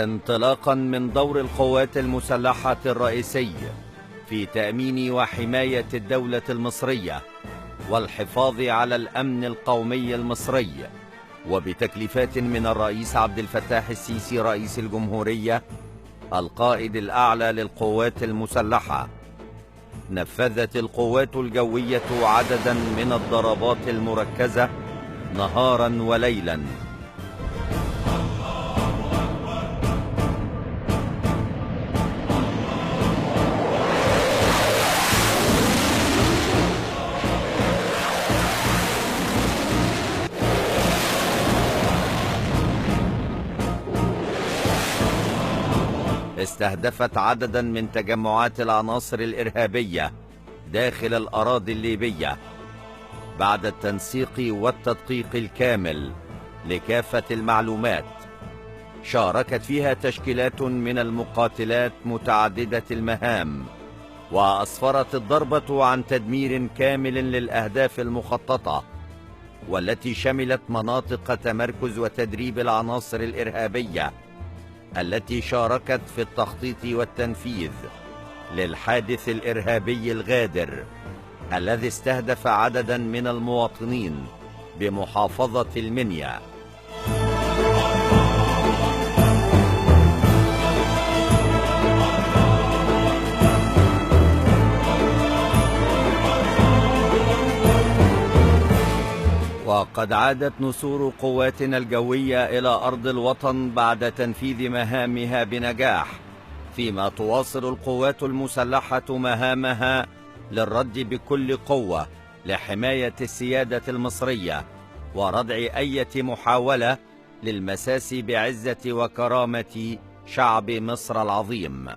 انطلاقا من دور القوات المسلحة الرئيسي في تأمين وحماية الدولة المصرية والحفاظ على الأمن القومي المصري، وبتكليفات من الرئيس عبد الفتاح السيسي رئيس الجمهورية القائد الأعلى للقوات المسلحة، نفذت القوات الجوية عددا من الضربات المركزة نهارا وليلا استهدفت عددا من تجمعات العناصر الإرهابية داخل الأراضي الليبية بعد التنسيق والتدقيق الكامل لكافة المعلومات. شاركت فيها تشكيلات من المقاتلات متعددة المهام، وأسفرت الضربة عن تدمير كامل للأهداف المخططة، والتي شملت مناطق تمركز وتدريب العناصر الإرهابية التي شاركت في التخطيط والتنفيذ للحادث الإرهابي الغادر الذي استهدف عددا من المواطنين بمحافظة المنيا. وقد عادت نسور قواتنا الجوية إلى أرض الوطن بعد تنفيذ مهامها بنجاح، فيما تواصل القوات المسلحة مهامها للرد بكل قوة لحماية السيادة المصرية وردع أي محاولة للمساس بعزة وكرامة شعب مصر العظيم.